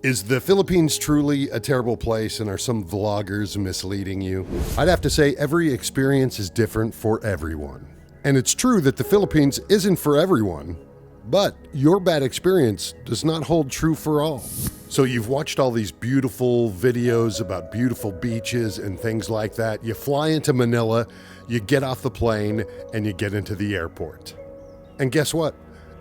Is the Philippines truly a terrible place, and are some vloggers misleading you? I'd have to say every experience is different for everyone. And it's true that the Philippines isn't for everyone, but your bad experience does not hold true for all. So you've watched all these beautiful videos about beautiful beaches and things like that. You fly into Manila, you get off the plane, and you get into the airport. And guess what?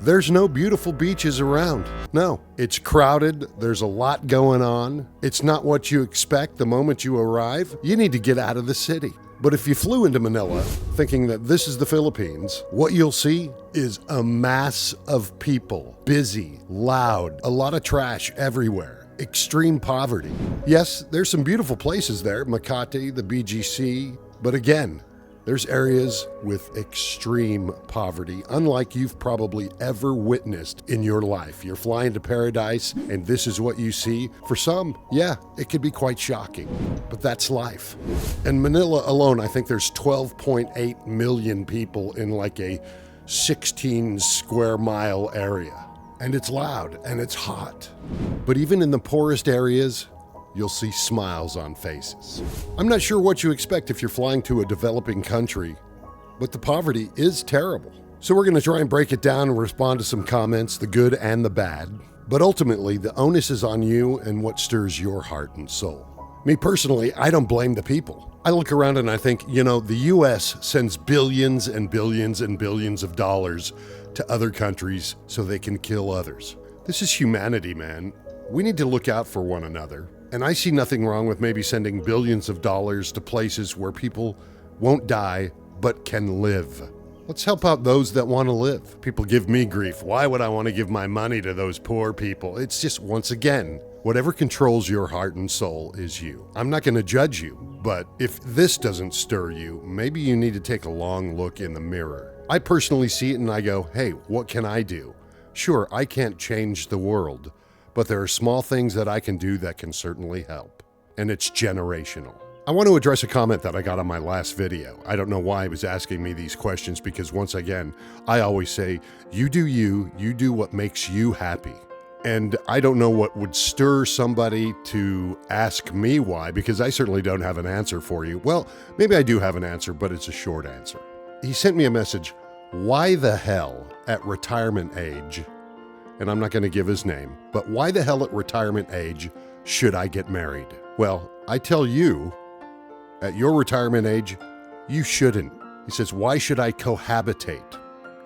There's no beautiful beaches around. No, it's crowded. There's a lot going on. It's not what you expect the moment you arrive. You need to get out of the city. But if you flew into Manila thinking that this is the Philippines, what you'll see is a mass of people, busy, loud, a lot of trash everywhere, extreme poverty. Yes, there's some beautiful places there, Makati, the BGC, but again, there's areas with extreme poverty, unlike you've probably ever witnessed in your life. You're flying to paradise, and this is what you see. For some, yeah, it could be quite shocking, but that's life. In Manila alone, I think there's 12.8 million people in like a 16 square mile area. And it's loud and it's hot. But even in the poorest areas, you'll see smiles on faces. I'm not sure what you expect if you're flying to a developing country, but the poverty is terrible. So we're going to try and break it down and respond to some comments, the good and the bad. But ultimately, the onus is on you and what stirs your heart and soul. Me personally, I don't blame the people. I look around and I think, the US sends billions and billions and billions of dollars to other countries so they can kill others. This is humanity, man. We need to look out for one another. And I see nothing wrong with maybe sending billions of dollars to places where people won't die, but can live. Let's help out those that want to live. People give me grief. Why would I want to give my money to those poor people? It's just, once again, whatever controls your heart and soul is you. I'm not going to judge you, but if this doesn't stir you, maybe you need to take a long look in the mirror. I personally see it and I go, hey, what can I do? Sure, I can't change the world, but there are small things that I can do that can certainly help. And it's generational. I want to address a comment that I got on my last video. I don't know why he was asking me these questions because once again, I always say, you do what makes you happy. And I don't know what would stir somebody to ask me why, because I certainly don't have an answer for you. Well, maybe I do have an answer, but it's a short answer. He sent me a message, why the hell at retirement age, and I'm not going to give his name, but why the hell at retirement age should I get married? Well, I tell you, at your retirement age, you shouldn't. He says, why should I cohabitate?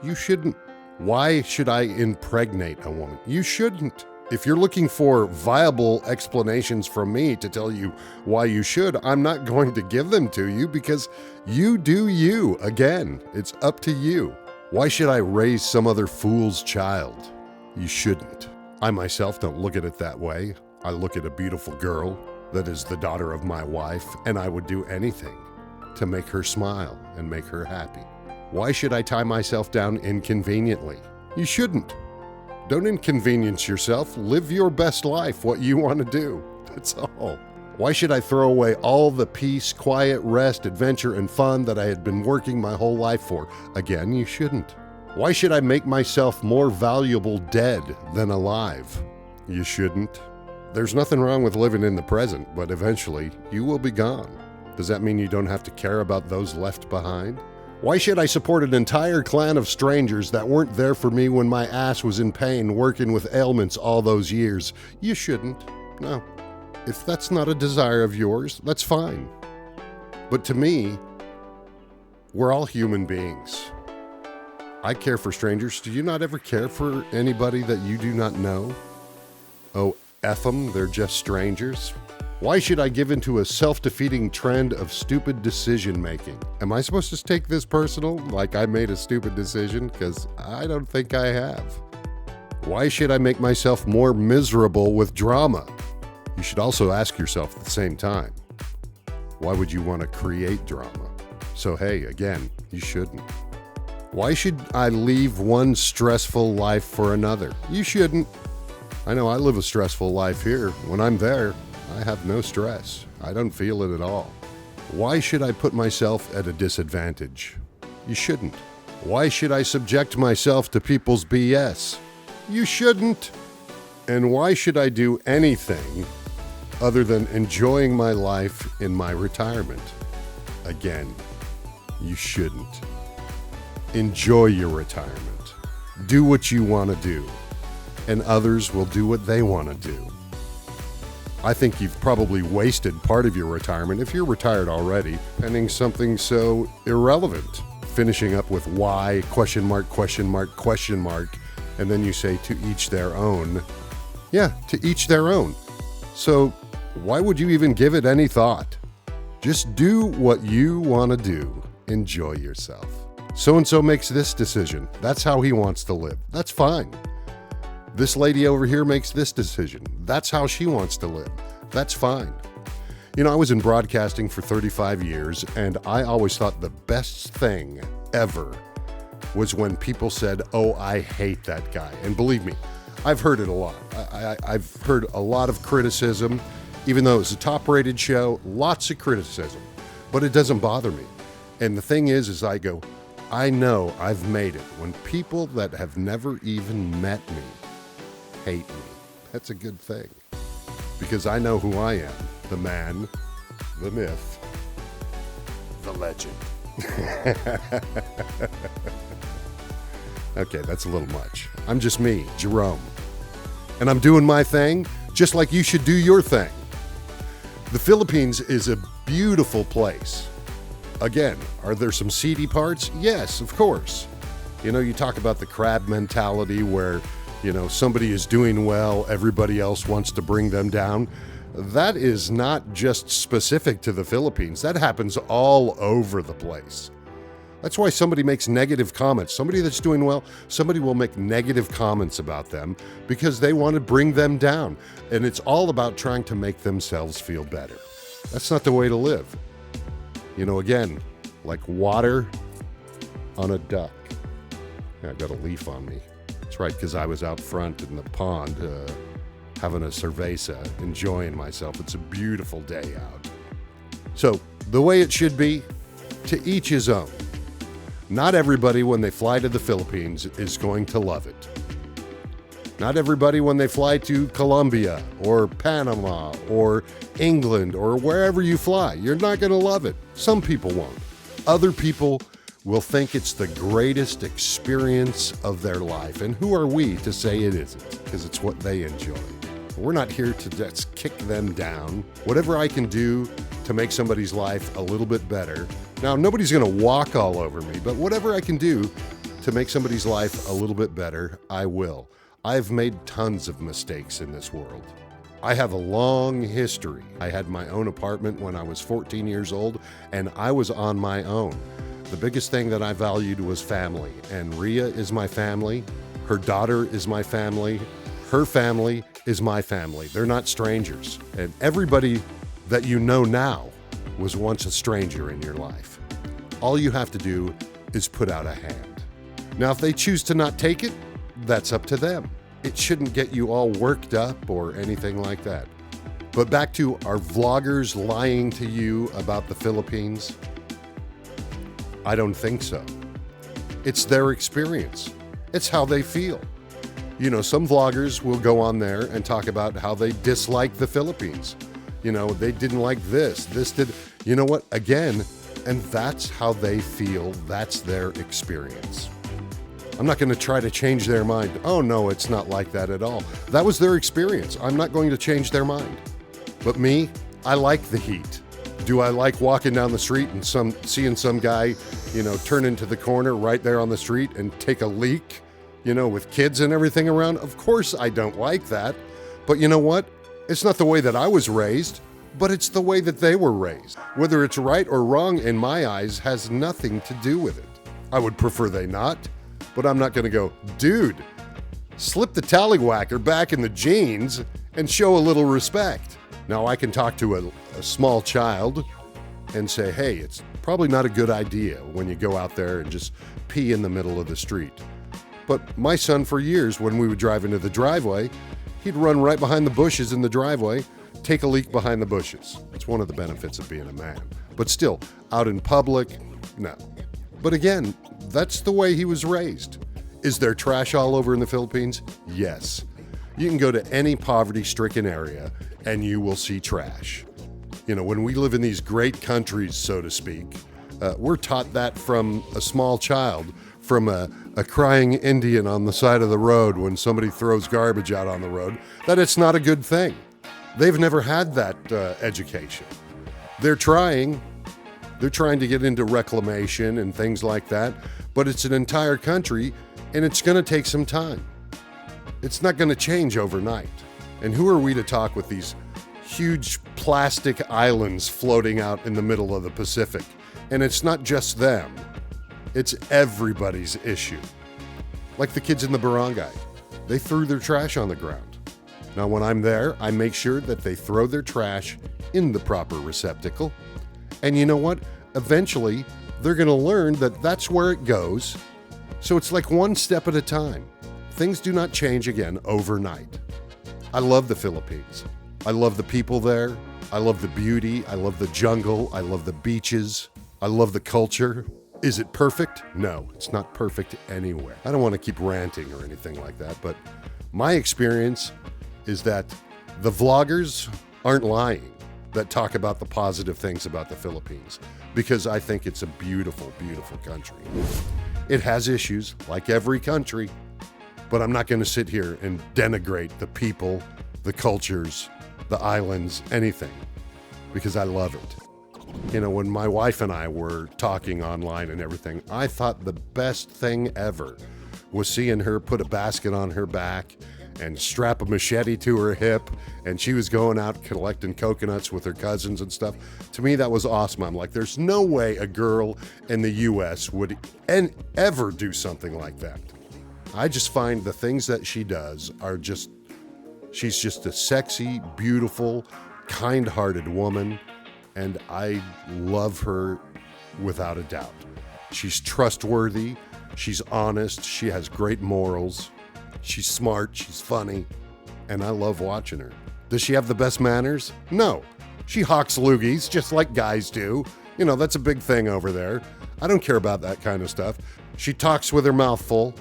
You shouldn't. Why should I impregnate a woman? You shouldn't. If you're looking for viable explanations from me to tell you why you should, I'm not going to give them to you because you do you. Again, it's up to you. Why should I raise some other fool's child? You shouldn't. I myself don't look at it that way. I look at a beautiful girl that is the daughter of my wife, and I would do anything to make her smile and make her happy. Why should I tie myself down inconveniently? You shouldn't. Don't inconvenience yourself. Live your best life, what you want to do. That's all. Why should I throw away all the peace, quiet, rest, adventure, and fun that I had been working my whole life for? Again, you shouldn't. Why should I make myself more valuable dead than alive? You shouldn't. There's nothing wrong with living in the present, but eventually you will be gone. Does that mean you don't have to care about those left behind? Why should I support an entire clan of strangers that weren't there for me when my ass was in pain working with ailments all those years? You shouldn't. No. If that's not a desire of yours, that's fine. But to me, we're all human beings. I care for strangers. Do you not ever care for anybody that you do not know? Oh, F them, they're just strangers. Why should I give into a self-defeating trend of stupid decision-making? Am I supposed to take this personal, like I made a stupid decision? Because I don't think I have. Why should I make myself more miserable with drama? You should also ask yourself at the same time, why would you want to create drama? So hey, again, you shouldn't. Why should I leave one stressful life for another? You shouldn't. I know I live a stressful life here. When I'm there, I have no stress. I don't feel it at all. Why should I put myself at a disadvantage? You shouldn't. Why should I subject myself to people's BS? You shouldn't. And why should I do anything other than enjoying my life in my retirement? Again, you shouldn't. Enjoy your retirement. Do what you want to do, and others will do what they want to do. I think you've probably wasted part of your retirement, if you're retired already, pending something so irrelevant. Finishing up with why, question mark, question mark, question mark, and then you say to each their own. Yeah, to each their own. So why would you even give it any thought? Just do what you want to do. Enjoy yourself. So-and-so makes this decision. That's how he wants to live. That's fine. This lady over here makes this decision. That's how she wants to live. That's fine. You know, I was in broadcasting for 35 years, and I always thought the best thing ever was when people said, "Oh, I hate that guy." And believe me, I've heard it a lot. I've heard a lot of criticism, even though it's a top-rated show, lots of criticism, but it doesn't bother me. And the thing is I go, I know I've made it when people that have never even met me hate me. That's a good thing, because I know who I am, the man, the myth, the legend. Okay, that's a little much. I'm just me, Jerome. And I'm doing my thing just like you should do your thing. The Philippines is a beautiful place. Again, are there some seedy parts? Yes, of course. You know, you talk about the crab mentality where, you know, somebody is doing well, everybody else wants to bring them down. That is not just specific to the Philippines. That happens all over the place. That's why somebody makes negative comments. Somebody that's doing well, somebody will make negative comments about them because they want to bring them down. And it's all about trying to make themselves feel better. That's not the way to live. You know, again, like water on a duck. Yeah, I got a leaf on me. That's right, because I was out front in the pond having a cerveza, enjoying myself. It's a beautiful day out. So, the way it should be, to each his own. Not everybody, when they fly to the Philippines, is going to love it. Not everybody, when they fly to Colombia or Panama or England or wherever you fly, you're not going to love it. Some people won't. Other people will think it's the greatest experience of their life. And who are we to say it isn't? Because it's what they enjoy. We're not here to just kick them down. Whatever I can do to make somebody's life a little bit better. Now, nobody's going to walk all over me, but whatever I can do to make somebody's life a little bit better, I will. I've made tons of mistakes in this world. I have a long history. I had my own apartment when I was 14 years old, and I was on my own. The biggest thing that I valued was family, and Rhea is my family. Her daughter is my family. Her family is my family. They're not strangers. And everybody that you know now was once a stranger in your life. All you have to do is put out a hand. Now, if they choose to not take it, that's up to them. It shouldn't get you all worked up or anything like that. But back to our vloggers lying to you about the Philippines. I don't think so. It's their experience. It's how they feel. You know, some vloggers will go on there and talk about how they dislike the Philippines. You know, they didn't like this did, you know what, again, and that's how they feel, that's their experience. I'm not going to try to change their mind. Oh no, it's not like that at all. That was their experience. I'm not going to change their mind. But me, I like the heat. Do I like walking down the street and seeing some guy, you know, turn into the corner right there on the street and take a leak, you know, with kids and everything around? Of course I don't like that. But you know what? It's not the way that I was raised, but it's the way that they were raised. Whether it's right or wrong in my eyes has nothing to do with it. I would prefer they not, but I'm not going to go, dude, slip the tallywhacker back in the jeans and show a little respect. Now I can talk to a small child and say, hey, it's probably not a good idea when you go out there and just pee in the middle of the street. But my son, for years, when we would drive into the driveway, he'd run right behind the bushes in the driveway, take a leak behind the bushes. It's one of the benefits of being a man. But still, out in public, no. But again, that's the way he was raised. Is there trash all over in the Philippines? Yes. You can go to any poverty-stricken area and you will see trash. You know, when we live in these great countries, so to speak, we're taught that from a small child, from a crying Indian on the side of the road when somebody throws garbage out on the road, that it's not a good thing. They've never had that education. They're trying to get into reclamation and things like that, but it's an entire country and it's going to take some time. It's not going to change overnight. And who are we to talk with these huge plastic islands floating out in the middle of the Pacific? And it's not just them. It's everybody's issue. Like the kids in the barangay. They threw their trash on the ground. Now, when I'm there, I make sure that they throw their trash in the proper receptacle. And you know what? Eventually, they're going to learn that that's where it goes. So it's like one step at a time. Things do not change again overnight. I love the Philippines. I love the people there. I love the beauty. I love the jungle. I love the beaches. I love the culture. Is it perfect? No, it's not perfect anywhere. I don't want to keep ranting or anything like that, but my experience is that the vloggers aren't lying that talk about the positive things about the Philippines, because I think it's a beautiful, beautiful country. It has issues, like every country, but I'm not going to sit here and denigrate the people, the cultures, the islands, anything, because I love it. You know, when my wife and I were talking online and everything, I thought the best thing ever was seeing her put a basket on her back and strap a machete to her hip, and she was going out collecting coconuts with her cousins and stuff. To me, that was awesome. I'm like, there's no way a girl in the U.S. would ever do something like that. I just find the things that she does are just, she's just a sexy, beautiful, kind-hearted woman, and I love her without a doubt. She's trustworthy, she's honest, she has great morals, she's smart, she's funny, and I love watching her. Does she have the best manners? No. She hawks loogies just like guys do. You know, that's a big thing over there. I don't care about that kind of stuff. She talks with her mouth full,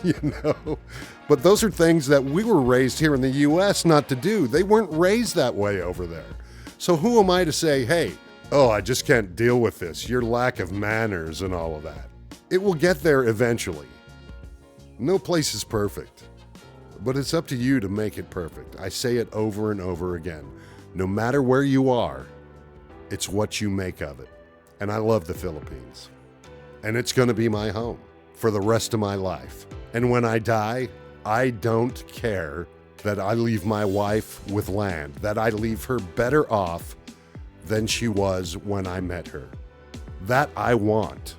you know. But those are things that we were raised here in the U.S. not to do. They weren't raised that way over there. So who am I to say, hey, oh, I just can't deal with this, your lack of manners and all of that. It will get there eventually. No place is perfect, but it's up to you to make it perfect. I say it over and over again. No matter where you are, it's what you make of it. And I love the Philippines. And it's going to be my home for the rest of my life. And when I die, I don't care that I leave my wife with land, that I leave her better off than she was when I met her. That I want.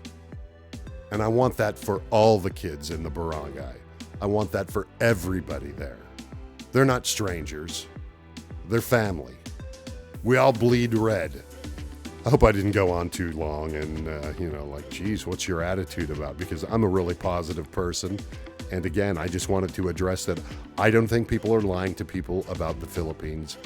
And I want that for all the kids in the barangay. I want that for everybody there. They're not strangers. They're family. We all bleed red. I hope I didn't go on too long and, like, geez, what's your attitude about? Because I'm a really positive person. And again, I just wanted to address that I don't think people are lying to people about the Philippines.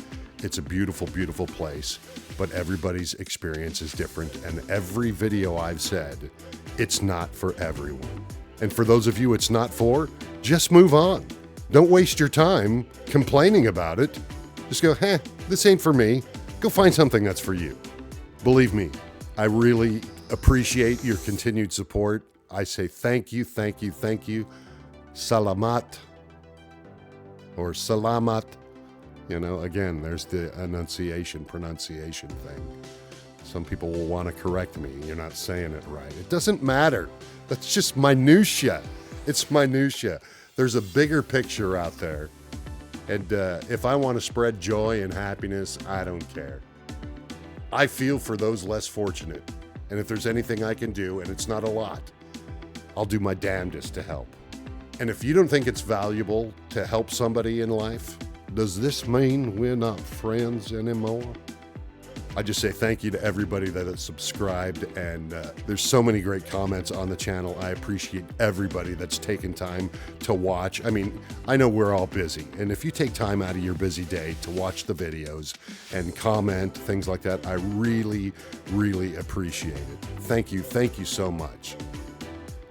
It's a beautiful, beautiful place, but everybody's experience is different. And every video I've said, it's not for everyone. And for those of you it's not for, just move on. Don't waste your time complaining about it. Just go, this ain't for me. Go find something that's for you. Believe me, I really appreciate your continued support. I say thank you, thank you, thank you. Salamat or salamat. You know, again, there's the pronunciation thing. Some people will want to correct me. You're not saying it right. It doesn't matter. That's just minutia. It's minutia. There's a bigger picture out there. And if I want to spread joy and happiness, I don't care. I feel for those less fortunate. And if there's anything I can do, and it's not a lot, I'll do my damnedest to help. And if you don't think it's valuable to help somebody in life, does this mean we're not friends anymore? I just say thank you to everybody that has subscribed, and there's so many great comments on the channel. I appreciate everybody that's taken time to watch. I mean, I know we're all busy, and if you take time out of your busy day to watch the videos and comment, things like that, I really, really appreciate it. Thank you so much.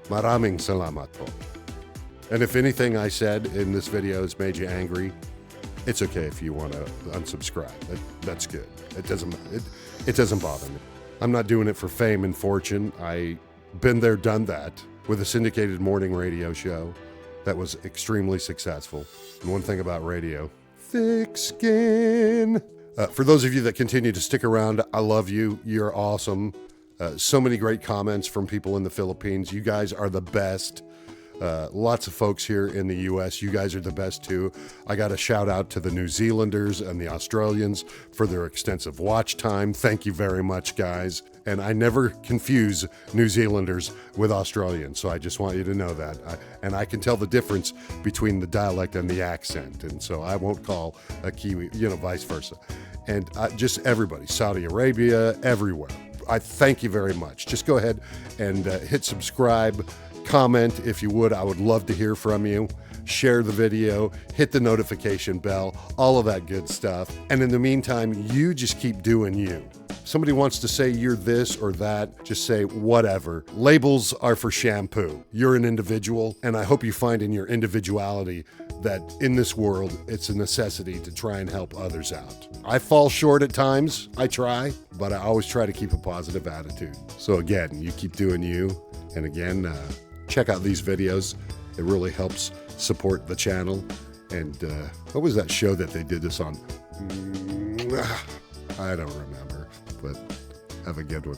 Maraming salamat po. And if anything I said in this video has made you angry, it's okay if you want to unsubscribe. That's good. It doesn't bother me. I'm not doing it for fame and fortune. I been there, done that with a syndicated morning radio show that was extremely successful. And one thing about radio, thick skin. For those of you that continue to stick around, I love you. You're awesome. So many great comments from people in the Philippines. You guys are the best. Lots of folks here in the U.S. You guys are the best too. I got a shout out to the New Zealanders and the Australians for their extensive watch time. Thank you very much, guys. And I never confuse New Zealanders with Australians, so I just want you to know that. And I can tell the difference between the dialect and the accent, and so I won't call a Kiwi, vice versa. And just everybody, Saudi Arabia, everywhere. I thank you very much. Just go ahead and hit subscribe. Comment if you would. I would love to hear from you. Share the video, hit the notification bell, all of that good stuff. And in the meantime, you just keep doing you. Somebody wants to say you're this or that, just say whatever. Labels are for shampoo. You're an individual, and I hope you find in your individuality that in this world, it's a necessity to try and help others out. I fall short at times, I try, but I always try to keep a positive attitude. So again, you keep doing you. And again, check out these videos. It really helps support the channel. And what was that show that they did this on? I don't remember, but have a good one.